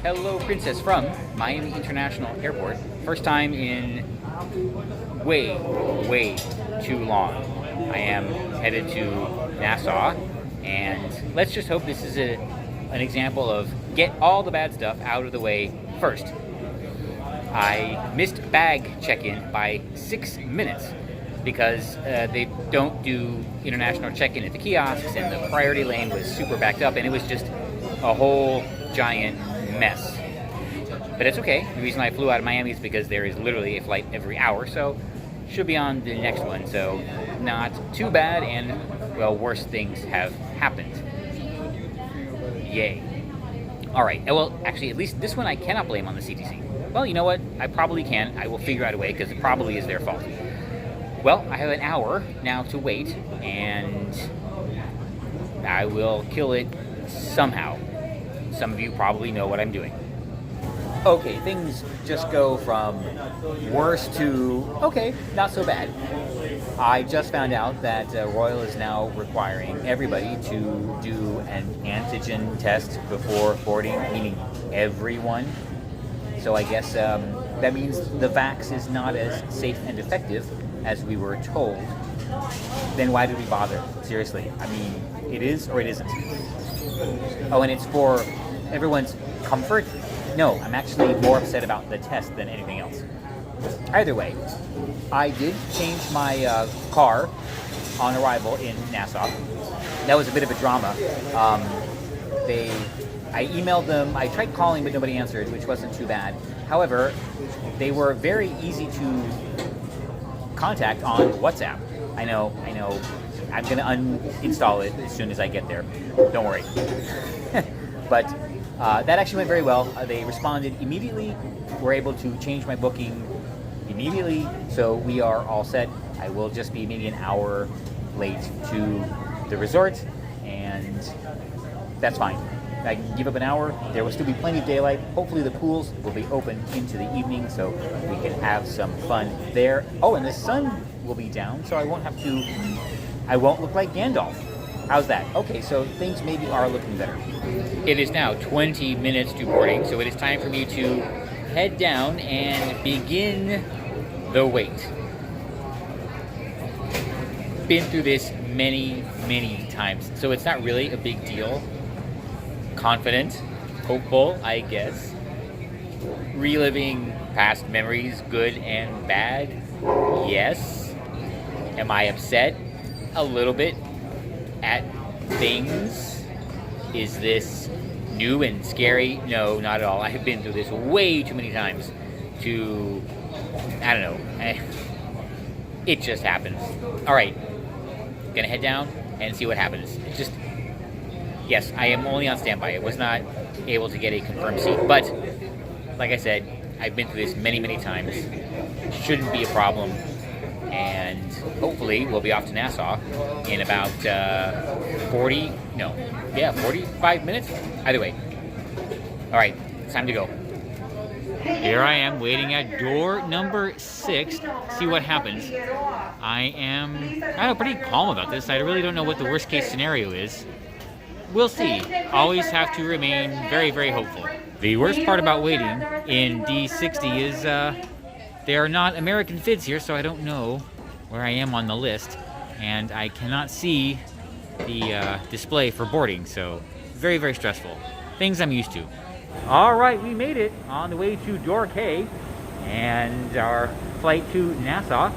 Hello, Princess from Miami International Airport. First time in way too long. I am headed to Nassau, and let's just hope this is an example of get all the bad stuff out of the way first. I missed bag check-in by 6 minutes because they don't do international check-in at the kiosks, and the priority lane was super backed up, and it was just a whole giant mess. But it's okay. The reason I flew out of Miami is because there is literally a flight every hour, so should be on the next one. So not too bad, and well, worse things have happened. Yay. All right. Well, actually, at least this one I cannot blame on the CTC. Well, you know what? I probably can. I will figure out a way because it probably is their fault. Well, I have an hour now to wait, and I will kill it somehow. Some of you probably know what I'm doing. Okay, things just go from worse to, okay, not so bad. I just found out that Royal is now requiring everybody to do an antigen test before boarding, meaning everyone. So I guess that means the vax is not as safe and effective as we were told. Then why did we bother? Seriously, I mean, it is or it isn't. Oh, and it's for everyone's comfort? No, I'm actually more upset about the test than anything else. Either way, I did change my car on arrival in Nassau. That was a bit of a drama. I emailed them, I tried calling, but nobody answered, which wasn't too bad. However, they were very easy to contact on WhatsApp. I know. I'm going to uninstall it as soon as I get there. Don't worry. But that actually went very well. They responded immediately. We're able to change my booking immediately, so we are all set. I will just be maybe an hour late to the resort, and that's fine. I can give up an hour. There will still be plenty of daylight. Hopefully the pools will be open into the evening so we can have some fun there. Oh, and the sun will be down, so I won't look like Gandalf. How's that? Okay, so things maybe are looking better. It is now 20 minutes to boarding, so it is time for me to head down and begin the wait. Been through this many times, so it's not really a big deal. Confident, hopeful, I guess. Reliving past memories, good and bad. Yes. Am I upset? A little bit. At things? Is this new and scary? No, not at all. I have been through this way too many times to, I don't know. It just happens. All right, gonna head down and see what happens. Yes, I am only on standby. I was not able to get a confirmed seat, but like I said, I've been through this many times. Shouldn't be a problem. And hopefully we'll be off to Nassau in about 45 minutes. Either way. All right, it's time to go. Here I am waiting at door number 6. See what happens. I am pretty calm about this. I really don't know what the worst case scenario is. We'll see. Always have to remain very hopeful. The worst part about waiting in D60 is there are not American FIDs here, so I don't know where I am on the list, and I cannot see the display for boarding, so very stressful. Things I'm used to. All right, we made it on the way to door K, and our flight to Nassau.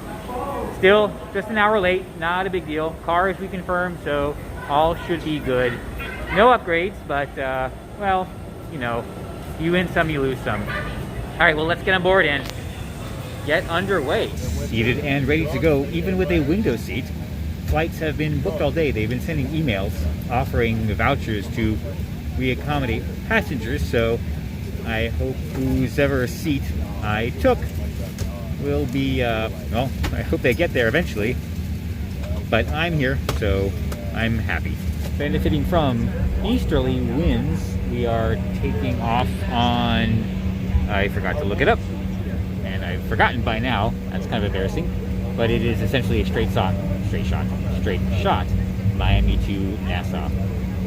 Still just an hour late, not a big deal. Car is reconfirmed, so all should be good. No upgrades, but well, you know, you win some, you lose some. All right, well, let's get on board and get underway. Seated and ready to go, even with a window seat. Flights have been booked all day. They've been sending emails offering vouchers to reaccommodate passengers, so I hope whoever seat I took will be, well, I hope they get there eventually. But I'm here, so I'm happy. Benefiting from easterly winds, we are taking off on, I forgot to look it up, and I've forgotten by now. That's kind of embarrassing, but it is essentially a straight shot, Miami to Nassau.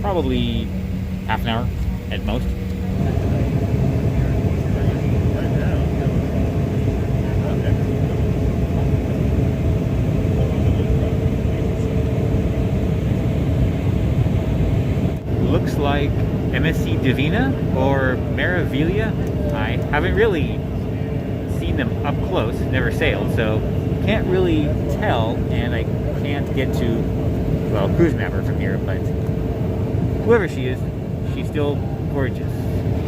Probably half an hour at most. like MSC Divina or Meraviglia. I haven't really seen them up close, never sailed, so can't really tell, and I can't get to, well, cruise mapper from here, but whoever she is, she's still gorgeous.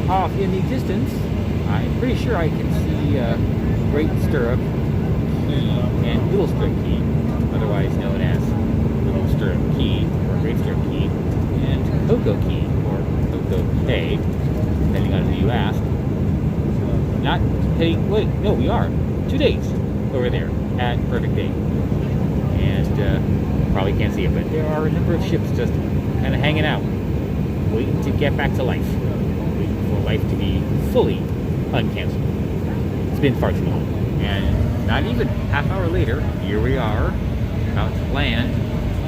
Off in the distance, I'm pretty sure I can see Great Stirrup Key and Little Stirrup Key, otherwise known as Little Stirrup Key or Great Stirrup Key, and Coco Key or Coco Bay, depending on who you ask. Not heading, wait, no, we are 2 days over there at Perfect Day, and probably can't see it, but there are a number of ships just kind of hanging out, waiting to get back to life, waiting for life to be fully uncanceled. It's been far too long, and not even half hour later, here we are, about to land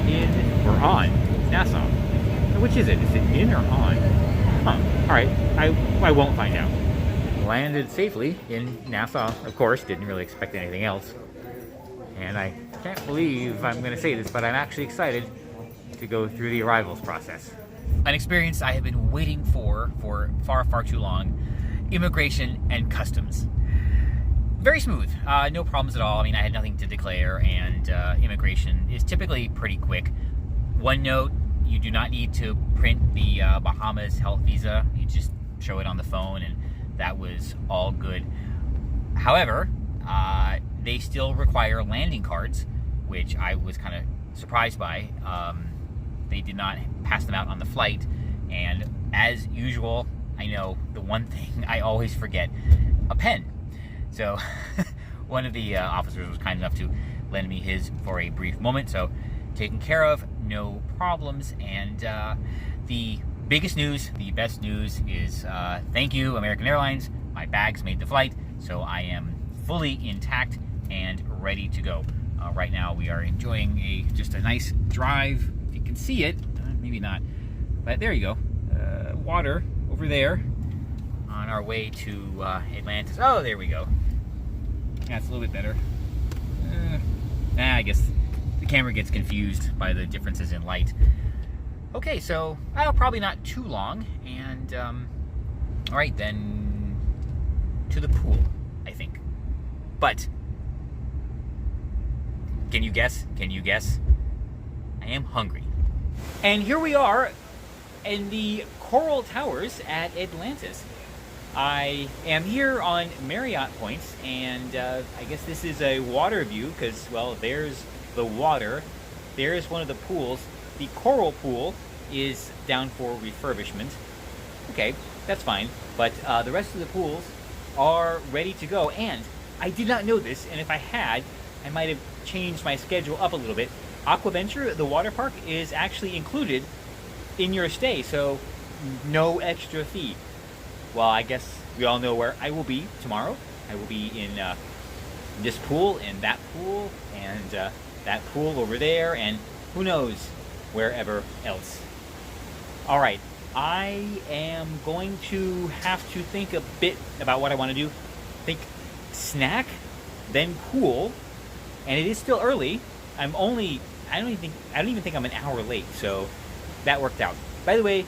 in, or on, Nassau. Now, which is it? Is it in or on? Huh, alright, I won't find out. Landed safely in Nassau, of course, didn't really expect anything else. And I can't believe I'm going to say this, but I'm actually excited to go through the arrivals process. An experience I have been waiting for far, far too long. Immigration and customs. Very smooth, no problems at all. I mean, I had nothing to declare, and immigration is typically pretty quick. One note, you do not need to print the Bahamas health visa. You just show it on the phone, and that was all good. However, they still require landing cards, which I was kind of surprised by. They did not pass them out on the flight, and as usual, I know the one thing I always forget, a pen. So one of the officers was kind enough to lend me his for a brief moment, so taken care of, no problems. And the biggest news, the best news is thank you, American Airlines. My bags made the flight, so I am fully intact and ready to go. Right now we are enjoying just a nice drive. If you can see it, maybe not, but there you go. Water over there on our way to Atlantis. Oh, there we go. That's a little bit better. I guess the camera gets confused by the differences in light. Okay, so probably not too long, and all right, then to the pool, I think. But can you guess? Can you guess? I am hungry. And here we are in the Coral Towers at Atlantis. I am here on Marriott Points, and I guess this is a water view because, well, there's the water. There's one of the pools. The Coral Pool is down for refurbishment. Okay, that's fine. But the rest of the pools are ready to go. And I did not know this, and if I had, I might have changed my schedule up a little bit. Aquaventure, the water park, is actually included in your stay, so no extra fee. Well, I guess we all know where I will be tomorrow. I will be in this pool and that pool over there, and who knows wherever else. All right, I am going to have to think a bit about what I want to do. Think snack, then pool, and it is still early. I don't even think I'm an hour late, so that worked out. By the way,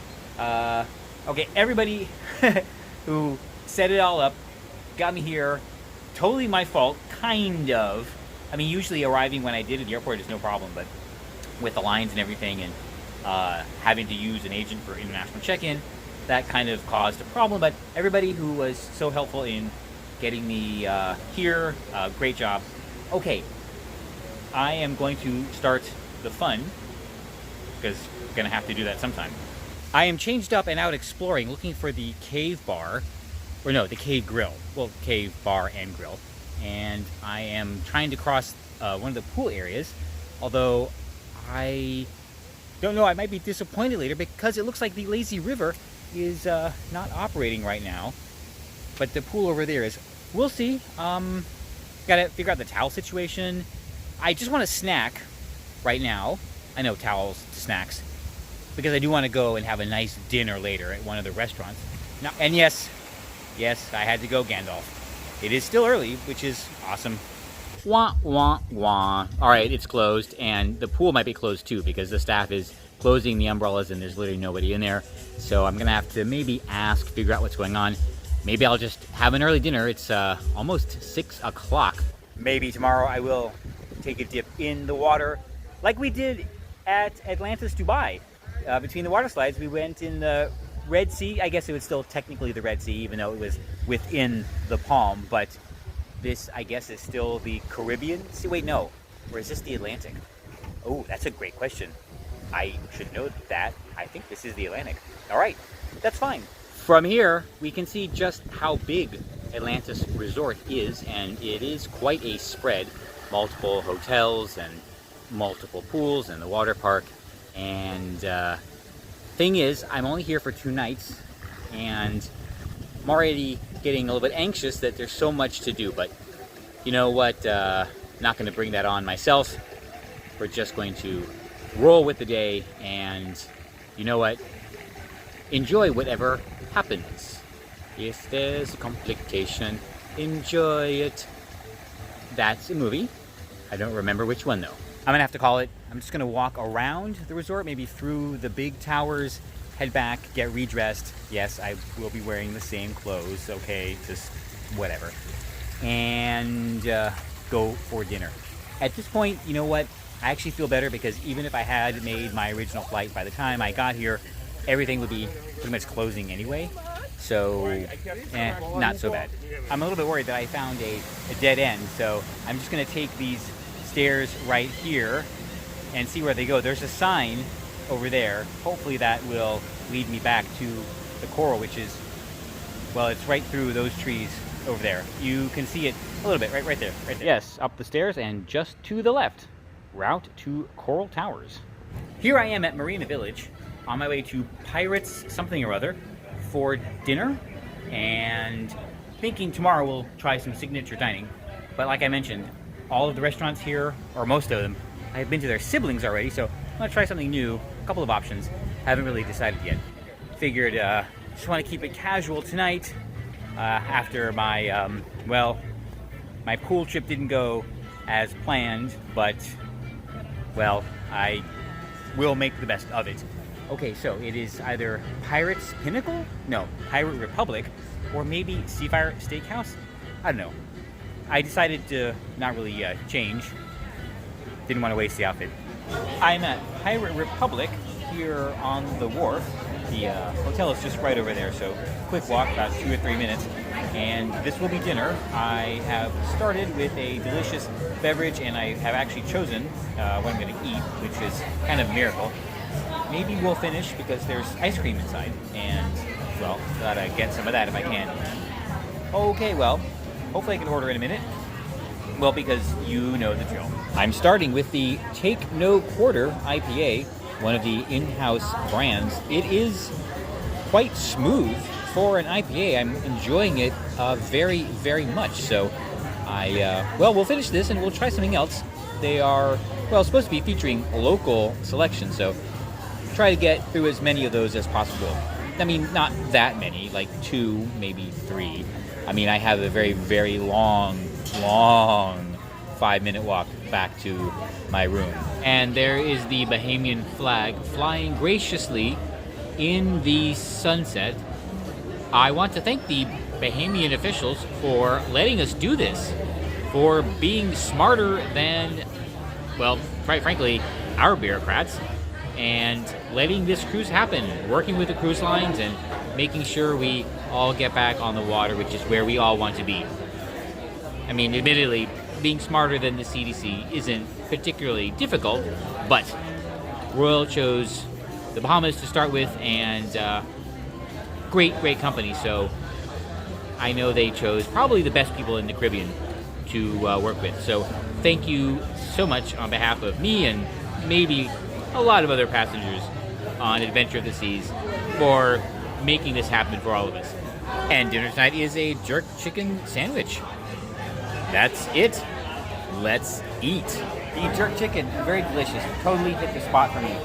okay, everybody who set it all up, got me here, totally my fault, kind of. I mean, usually arriving when I did at the airport is no problem, but with the lines and everything, and having to use an agent for international check-in, that kind of caused a problem. But everybody who was so helpful in getting me here, great job. Okay, I am going to start the fun, because I'm going to have to do that sometime. I am changed up and out exploring, looking for the cave bar, or no, the cave grill. Well, cave bar and grill. And I am trying to cross one of the pool areas, although I don't know, I might be disappointed later because it looks like the lazy river is not operating right now. But the pool over there is. We'll see. Gotta figure out the towel situation. I just want a snack right now. I know, towels to snacks. Because I do want to go and have a nice dinner later at one of the restaurants. Now, and yes, I had to go Gandalf. It is still early, which is awesome. Wah, wah, wah. All right, it's closed, and the pool might be closed too because the staff is closing the umbrellas and there's literally nobody in there. So I'm gonna have to maybe ask, figure out what's going on. Maybe I'll just have an early dinner. It's almost 6 o'clock. Maybe tomorrow I will take a dip in the water like we did at Atlantis, Dubai. Between the water slides, we went in the Red Sea. I guess it was still technically the Red Sea, even though it was within the Palm. But this, I guess, is still the Caribbean Sea. Wait, no. Or is this the Atlantic? Oh, that's a great question. I should know that. I think this is the Atlantic. All right, that's fine. From here, we can see just how big Atlantis Resort is, and it is quite a spread. Multiple hotels and multiple pools and the water park. And thing is, I'm only here for 2 nights, and I'm already getting a little bit anxious that there's so much to do. But you know what? Not going to bring that on myself. We're just going to roll with the day, and you know what? Enjoy whatever happens. If there's a complication, enjoy it. That's a movie. I don't remember which one though. I'm gonna have to call it. I'm just gonna walk around the resort, maybe through the big towers, head back, get redressed. Yes, I will be wearing the same clothes, okay, just whatever. And go for dinner. At this point, you know what? I actually feel better because even if I had made my original flight, by the time I got here, everything would be pretty much closing anyway. So, not so bad. I'm a little bit worried that I found a dead end, so I'm just gonna take these stairs right here and see where they go. There's a sign over there. Hopefully that will lead me back to the coral, which is, well, it's right through those trees over there. You can see it a little bit, right there. Yes, up the stairs and just to the left, route to Coral Towers. Here I am at Marina Village, on my way to Pirates something or other for dinner, and thinking tomorrow we'll try some signature dining. But like I mentioned, all of the restaurants here, or most of them, I've been to their siblings already, so I'm gonna try something new, a couple of options. Haven't really decided yet. Figured just want to keep it casual tonight after my, well, my pool trip didn't go as planned, but, well, I will make the best of it. Okay, so it is either Pirates Pinnacle? No, Pirate Republic, or maybe Seafire Steakhouse? I don't know. I decided to not really change. Didn't want to waste the outfit. I'm at Pirate Republic here on the wharf. The hotel is just right over there, so quick walk, about 2 or 3 minutes. And this will be dinner. I have started with a delicious beverage, and I have actually chosen what I'm going to eat, which is kind of a miracle. Maybe we'll finish because there's ice cream inside, and, well, gotta get some of that if I can. Okay, well, hopefully I can order in a minute. Well, because you know the drill. I'm starting with the Take No Quarter IPA, one of the in-house brands. It is quite smooth for an IPA. I'm enjoying it very, very much. So well, we'll finish this and we'll try something else. They are, well, supposed to be featuring local selection, so try to get through as many of those as possible. I mean, not that many, like 2, maybe 3. I mean, I have a very, very long 5-minute walk back to my room. And there is the Bahamian flag flying graciously in the sunset. I want to thank the Bahamian officials for letting us do this, for being smarter than, well, quite frankly, our bureaucrats, and letting this cruise happen, working with the cruise lines and making sure we all get back on the water, which is where we all want to be. I mean, admittedly, being smarter than the CDC isn't particularly difficult, but Royal chose the Bahamas to start with, and great company, so I know they chose probably the best people in the Caribbean to work with. So thank you so much on behalf of me and maybe a lot of other passengers on Adventure of the Seas for making this happen for all of us. And dinner tonight is a jerk chicken sandwich. That's it. Let's eat. The jerk chicken, very delicious. Totally hit the spot for me.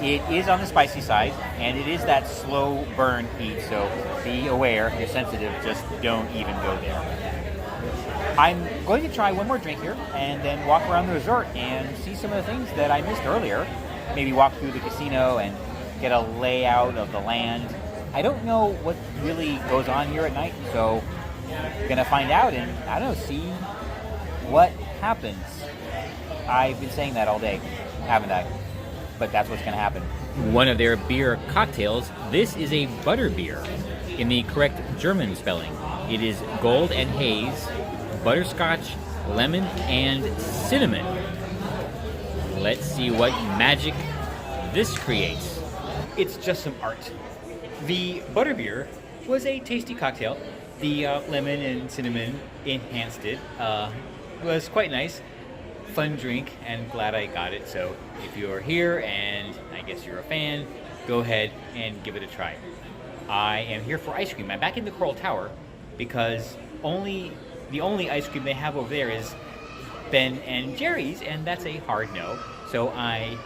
It is on the spicy side, and it is that slow burn heat, so be aware, if you're sensitive, just don't even go there. I'm going to try one more drink here, and then walk around the resort and see some of the things that I missed earlier. maybe walk through the casino and get a layout of the land. I don't know what really goes on here at night, so we're gonna find out and, I don't know, see what happens. I've been saying that all day, haven't I? But that's what's gonna happen. One of their beer cocktails, this is a butter beer in the correct German spelling. It is gold and haze, butterscotch, lemon, and cinnamon. Let's see what magic this creates. It's just some art. The butterbeer was a tasty cocktail. The lemon and cinnamon enhanced it. It was quite nice. Fun drink, and glad I got it. So if you're here and I guess you're a fan, go ahead and give it a try. I am here for ice cream. I'm back in the Coral Tower because the only ice cream they have over there is Ben and Jerry's, and that's a hard no. So I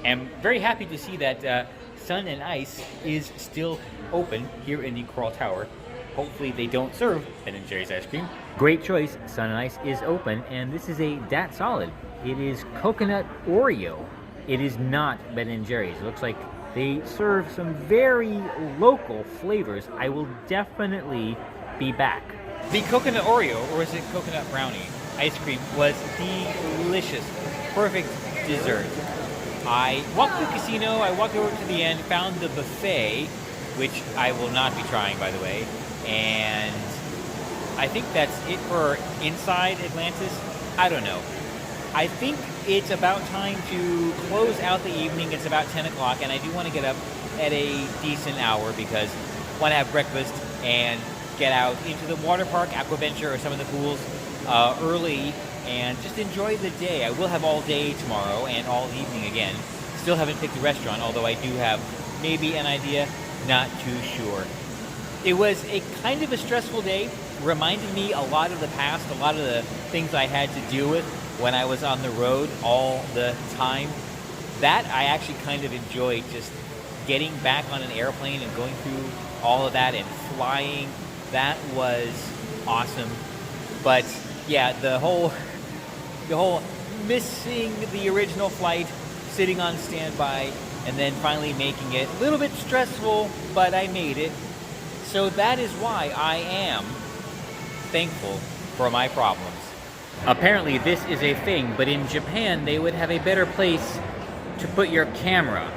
am very happy to see that Sun and Ice is still open here in the Coral Tower. Hopefully they don't serve Ben and Jerry's ice cream. Great choice, Sun and Ice is open, and this is a Dat Solid. It is coconut Oreo. It is not Ben and Jerry's. It looks like they serve some very local flavors. I will definitely be back. The coconut Oreo, or is it coconut brownie, ice cream was delicious. Perfect dessert. I walked the casino, I walked over to the end, found the buffet, which I will not be trying, by the way, and I think that's it for inside Atlantis. I don't know. I think it's about time to close out the evening. It's about 10 o'clock, and I do want to get up at a decent hour because I want to have breakfast and get out into the water park, Aquaventure, or some of the pools early and just enjoy the day. I will have all day tomorrow and all evening again. Still haven't picked a restaurant, although I do have maybe an idea, not too sure. It was a kind of a stressful day, reminded me a lot of the past, a lot of the things I had to deal with when I was on the road all the time. That I actually kind of enjoyed, just getting back on an airplane and going through all of that and flying. That was awesome. But yeah, the whole missing the original flight, sitting on standby, and then finally making it a little bit stressful, but I made it. So that is why I am thankful for my problems. Apparently this is a thing, but in Japan they would have a better place to put your camera.